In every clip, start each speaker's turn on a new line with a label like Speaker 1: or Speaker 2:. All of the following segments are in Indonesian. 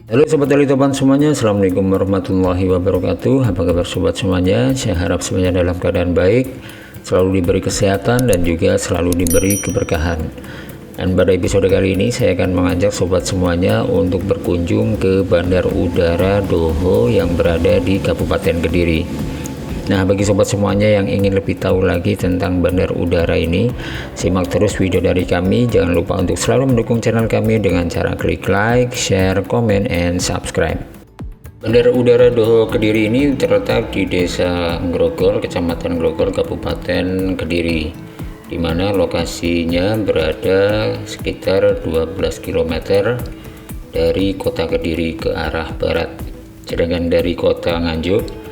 Speaker 1: Halo Sobat Telitopan semuanya, Assalamualaikum warahmatullahi wabarakatuh. Apa kabar sobat semuanya? Saya harap semuanya dalam keadaan baik, selalu diberi kesehatan dan juga selalu diberi keberkahan. Dan pada episode kali ini saya akan mengajak sobat semuanya untuk berkunjung ke Bandar Udara Doho yang berada di Kabupaten Kediri. Nah, bagi sobat semuanya yang ingin lebih tahu lagi tentang bandar udara ini, simak terus video dari kami. Jangan lupa untuk selalu mendukung channel kami dengan cara klik like, share, comment, and subscribe. Bandar Udara Doho Kediri ini terletak di Desa Grogol, Kecamatan Grogol, Kabupaten Kediri, di mana lokasinya berada sekitar 12 km dari kota Kediri ke arah barat. Sedangkan dari kota Nganjuk,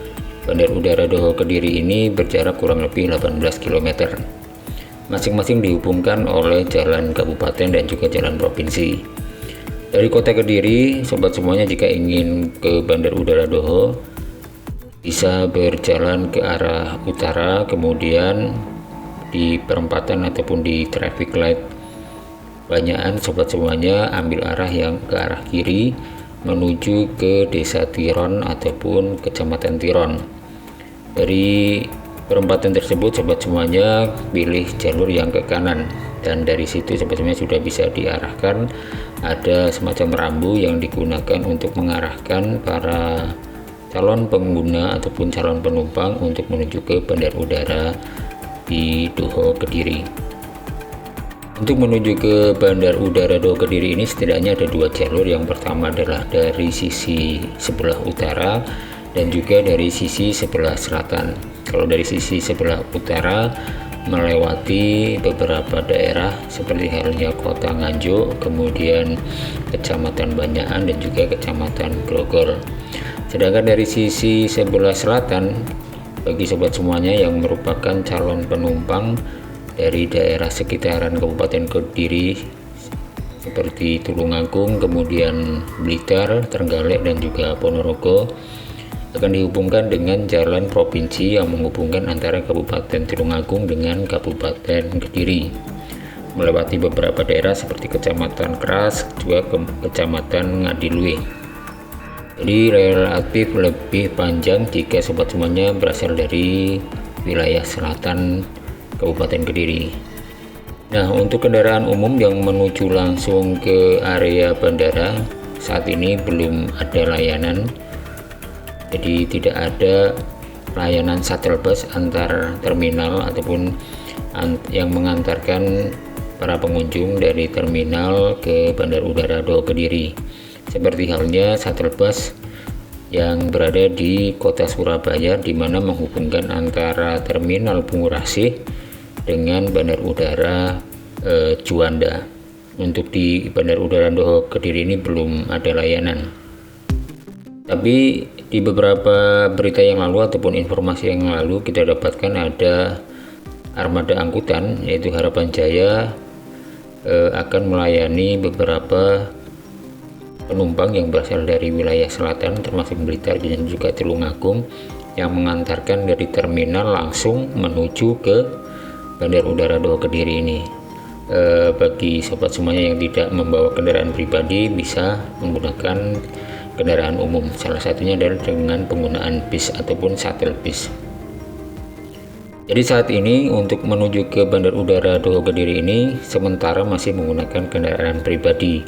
Speaker 1: Bandar Udara Doho Kediri ini berjarak kurang lebih 18 km. Masing-masing dihubungkan oleh jalan kabupaten dan juga jalan provinsi. Dari kota Kediri, sobat semuanya jika ingin ke Bandar Udara Doho bisa berjalan ke arah utara, kemudian di perempatan ataupun di traffic light Banyakan sobat semuanya ambil arah yang ke arah kiri menuju ke Desa Tiron ataupun Kecamatan Tiron. Dari perempatan tersebut sobat semuanya pilih jalur yang ke kanan, dan dari situ sobat semuanya sudah bisa diarahkan. Ada semacam rambu yang digunakan untuk mengarahkan para calon pengguna ataupun calon penumpang untuk menuju ke bandar udara di Doho Kediri. Untuk menuju ke Bandar Udara Doho Kediri ini setidaknya ada dua jalur. Yang pertama adalah dari sisi sebelah utara dan juga dari sisi sebelah selatan. Kalau dari sisi sebelah utara melewati beberapa daerah seperti halnya Kota Nganjuk, kemudian Kecamatan Banyakan dan juga Kecamatan Grogol. Sedangkan dari sisi sebelah selatan, bagi sobat semuanya yang merupakan calon penumpang dari daerah sekitaran Kabupaten Kediri seperti Tulungagung, kemudian Blitar, Trenggalek dan juga Ponorogo, akan dihubungkan dengan jalan provinsi yang menghubungkan antara Kabupaten Tulungagung dengan Kabupaten Kediri, melewati beberapa daerah seperti Kecamatan Keras, juga Kecamatan Ngadilwe. Jadi relatif lebih panjang jika sobat semuanya berasal dari wilayah selatan Kabupaten Kediri. Nah, untuk kendaraan umum yang menuju langsung ke area bandara saat ini belum ada layanan. Jadi tidak ada layanan shuttle bus antar terminal ataupun yang mengantarkan para pengunjung dari terminal ke Bandar Udara Doho Kediri. Seperti halnya shuttle bus yang berada di kota Surabaya, di mana menghubungkan antara terminal Bungurasih dengan Bandar Udara Juanda. Untuk di Bandar Udara Doho Kediri ini belum ada layanan. Tapi di beberapa berita yang lalu ataupun informasi yang lalu kita dapatkan ada armada angkutan yaitu Harapan Jaya akan melayani beberapa penumpang yang berasal dari wilayah selatan termasuk Blitar dan juga Tulungagung, yang mengantarkan dari terminal langsung menuju ke Bandar Udara Doho Kediri ini. Bagi sobat semuanya yang tidak membawa kendaraan pribadi bisa menggunakan kendaraan umum, salah satunya adalah dengan penggunaan bis ataupun shuttle bis. Jadi saat ini untuk menuju ke Bandar Udara Doho Kediri ini sementara masih menggunakan kendaraan pribadi,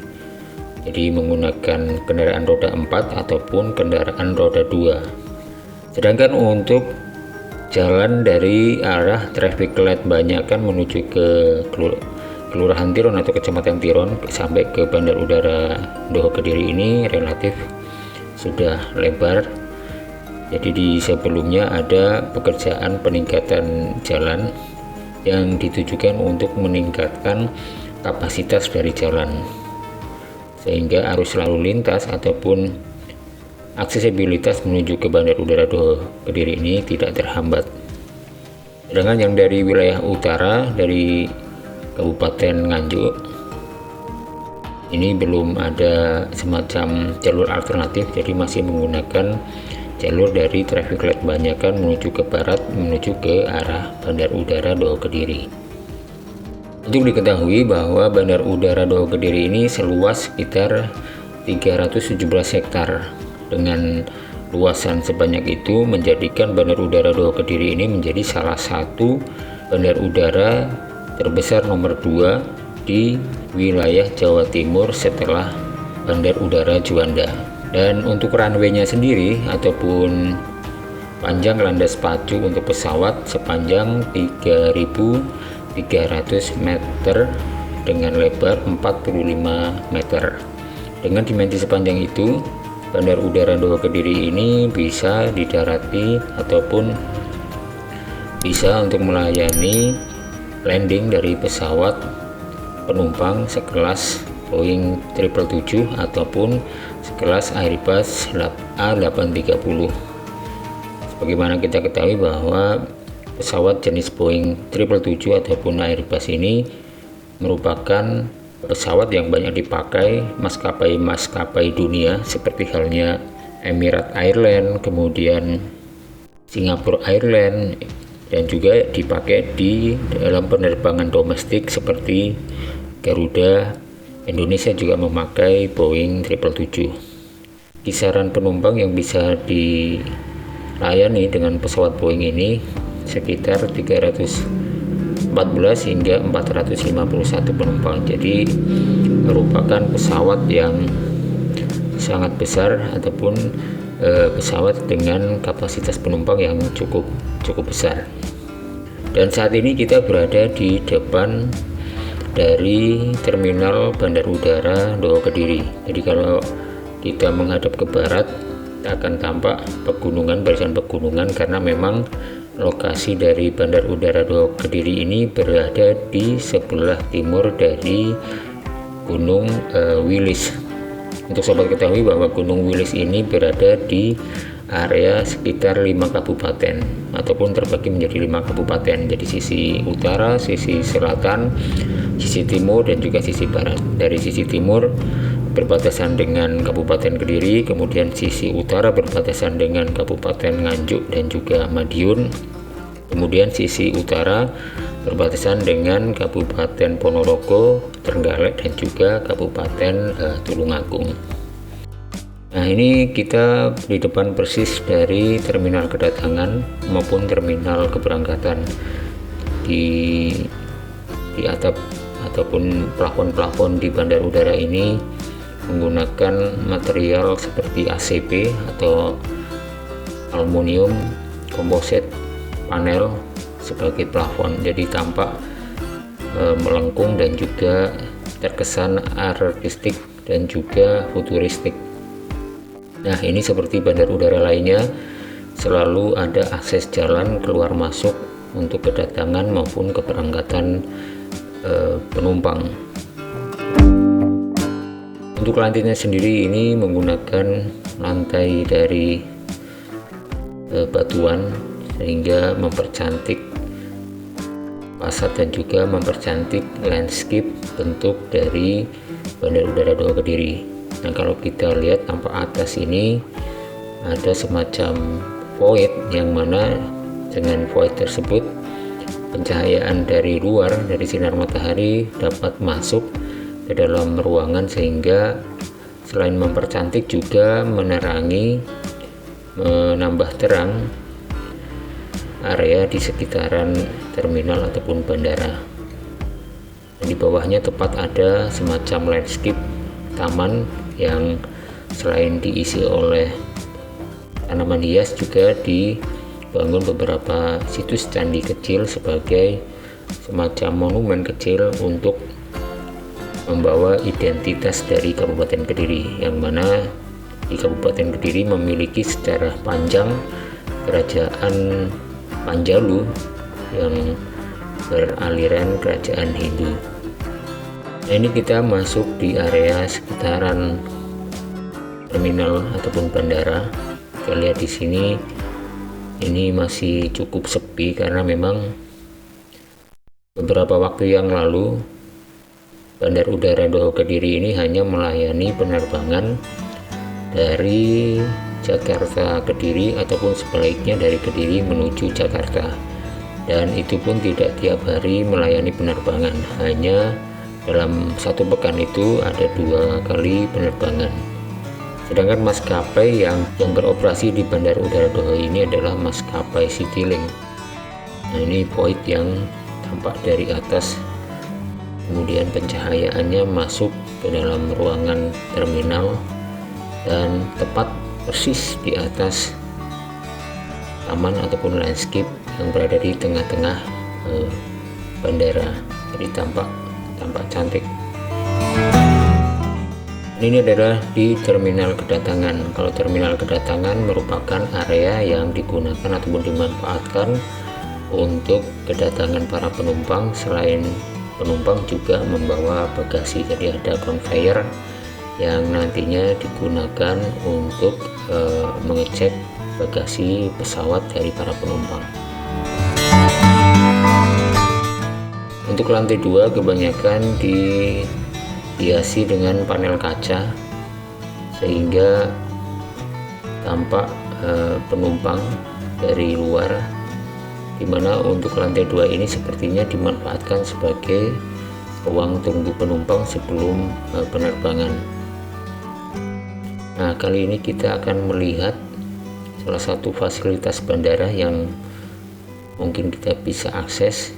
Speaker 1: jadi menggunakan kendaraan roda 4 ataupun kendaraan roda 2. Sedangkan untuk jalan dari arah traffic light Banyakan menuju ke Kelurahan Tiron atau Kecamatan Tiron sampai ke Bandar Udara Doho Kediri ini relatif sudah lebar. Jadi di sebelumnya ada pekerjaan peningkatan jalan yang ditujukan untuk meningkatkan kapasitas dari jalan sehingga arus lalu lintas ataupun aksesibilitas menuju ke Bandar Udara Doho Kediri ini tidak terhambat. Sedangkan yang dari wilayah utara dari Kabupaten Nganjuk ini belum ada semacam jalur alternatif, jadi masih menggunakan jalur dari traffic light Banyakan menuju ke barat menuju ke arah Bandar Udara Doho Kediri. Untuk diketahui bahwa Bandar Udara Doho Kediri ini seluas sekitar 317 hektar. Dengan luasan sebanyak itu menjadikan Bandar Udara Doha Kediri ini menjadi salah satu bandar udara terbesar nomor 2 di wilayah Jawa Timur setelah Bandar Udara Juanda. Dan untuk runway-nya sendiri ataupun panjang landas pacu untuk pesawat sepanjang 3.300 meter dengan lebar 45 meter. Dengan dimensi sepanjang itu, Bandar Udara Doha Kediri ini bisa didarati ataupun bisa untuk melayani landing dari pesawat penumpang sekelas Boeing 777 ataupun sekelas Airbus A330. Sebagaimana kita ketahui bahwa pesawat jenis Boeing 777 ataupun Airbus ini merupakan pesawat yang banyak dipakai maskapai dunia seperti halnya Emirates Airlines, kemudian Singapore Airlines, dan juga dipakai di dalam penerbangan domestik seperti Garuda. Indonesia juga memakai Boeing 777. Kisaran penumpang yang bisa dilayani dengan pesawat Boeing ini sekitar 314 hingga 451 penumpang. Jadi merupakan pesawat yang sangat besar ataupun pesawat dengan kapasitas penumpang yang cukup besar. Dan saat ini kita berada di depan dari terminal Bandar Udara Doha Kediri. Jadi kalau kita menghadap ke barat, kita akan tampak barisan pegunungan karena memang lokasi dari Bandar Udara Doha Kediri ini berada di sebelah timur dari Gunung Wilis. Untuk sobat ketahui bahwa Gunung Wilis ini berada di area sekitar 5 kabupaten ataupun terbagi menjadi 5 kabupaten. Jadi sisi utara, sisi selatan, sisi timur, dan juga sisi barat. Dari sisi timur berbatasan dengan Kabupaten Kediri, kemudian sisi utara berbatasan dengan Kabupaten Nganjuk dan juga Madiun, kemudian sisi utara berbatasan dengan Kabupaten Ponorogo, Trenggalek, dan juga Kabupaten Tulungagung. Nah, ini kita di depan persis dari terminal kedatangan maupun terminal keberangkatan. Di atap ataupun plafon-plafon di bandar udara ini menggunakan material seperti ACP atau aluminium komposit panel sebagai plafon. Jadi tampak melengkung dan juga terkesan artistik dan juga futuristik. Nah, ini seperti bandar udara lainnya, selalu ada akses jalan keluar masuk untuk kedatangan maupun keberangkatan penumpang. Untuk lantai sendiri ini menggunakan lantai dari batuan sehingga mempercantik fasad dan juga mempercantik landscape bentuk dari Bandar Udara Doha Kediri. Nah, kalau kita lihat tampak atas ini ada semacam void, yang mana dengan void tersebut pencahayaan dari luar, dari sinar matahari dapat masuk ke dalam ruangan sehingga selain mempercantik juga menerangi, menambah terang area di sekitaran terminal ataupun bandara. Dan di bawahnya tepat ada semacam landscape taman yang selain diisi oleh tanaman hias juga dibangun beberapa situs candi kecil sebagai semacam monumen kecil untuk membawa identitas dari Kabupaten Kediri, yang mana di Kabupaten Kediri memiliki sejarah panjang kerajaan Panjalu yang beraliran kerajaan Hindu. Nah, ini kita masuk di area sekitaran terminal ataupun bandara. Kita lihat di sini ini masih cukup sepi karena memang beberapa waktu yang lalu Bandar Udara Doha Kediri ini hanya melayani penerbangan dari Jakarta Kediri ataupun sebaliknya dari Kediri menuju Jakarta, dan itu pun tidak tiap hari melayani penerbangan, hanya dalam satu pekan itu ada 2 kali penerbangan. Sedangkan maskapai yang beroperasi di Bandara Udara Doha ini adalah maskapai Citylink. Nah, ini void yang tampak dari atas, kemudian pencahayaannya masuk ke dalam ruangan terminal dan tepat persis di atas taman ataupun landscape yang berada di tengah-tengah bandara. Jadi tampak cantik. Ini adalah di terminal kedatangan. Kalau terminal kedatangan merupakan area yang digunakan ataupun dimanfaatkan untuk kedatangan para penumpang. Selain penumpang juga membawa bagasi, jadi ada conveyor yang nantinya digunakan untuk mengecek bagasi pesawat dari para penumpang. Untuk lantai 2 kebanyakan dihiasi dengan panel kaca sehingga tampak penumpang dari luar, dimana untuk lantai 2 ini sepertinya dimanfaatkan sebagai ruang tunggu penumpang sebelum penerbangan. Nah, kali ini kita akan melihat salah satu fasilitas bandara yang mungkin kita bisa akses,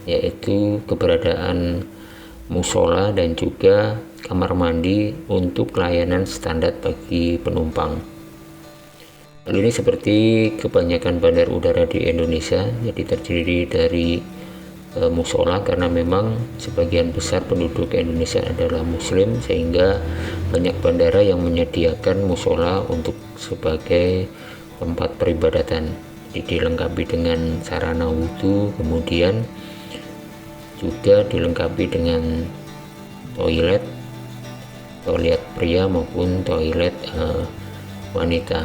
Speaker 1: yaitu keberadaan musola dan juga kamar mandi untuk layanan standar bagi penumpang. Hal ini seperti kebanyakan bandar udara di Indonesia, jadi terdiri dari musola karena memang sebagian besar penduduk Indonesia adalah muslim, sehingga banyak bandara yang menyediakan musola untuk sebagai tempat peribadatan. Jadi dilengkapi dengan sarana wudhu, kemudian juga dilengkapi dengan toilet pria maupun toilet wanita.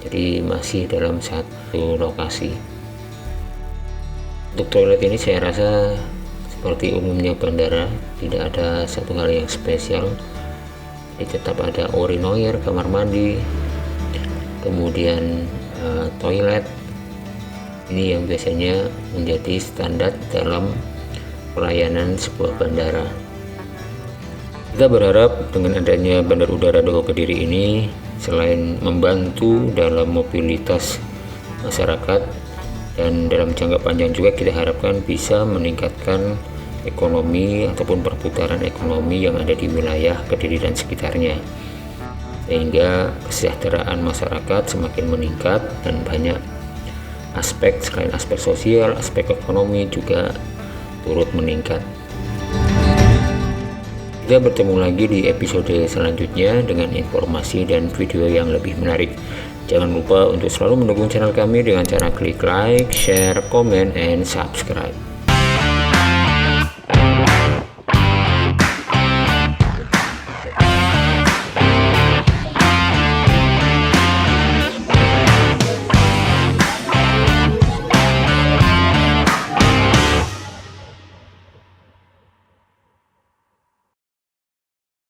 Speaker 1: Jadi masih dalam satu lokasi. Untuk toilet ini saya rasa seperti umumnya bandara, tidak ada satu hal yang spesial. Jadi tetap ada urinoir, kamar mandi, kemudian toilet. Ini yang biasanya menjadi standar dalam pelayanan sebuah bandara. Kita berharap dengan adanya Bandara Udara Doha Kediri ini, selain membantu dalam mobilitas masyarakat dan dalam jangka panjang juga kita harapkan bisa meningkatkan ekonomi ataupun perputaran ekonomi yang ada di wilayah Kediri dan sekitarnya, sehingga kesejahteraan masyarakat semakin meningkat dan banyak aspek, selain aspek sosial, aspek ekonomi juga turut meningkat. Kita bertemu lagi di episode selanjutnya dengan informasi dan video yang lebih menarik. Jangan lupa untuk selalu mendukung channel kami dengan cara klik like, share, comment, and subscribe.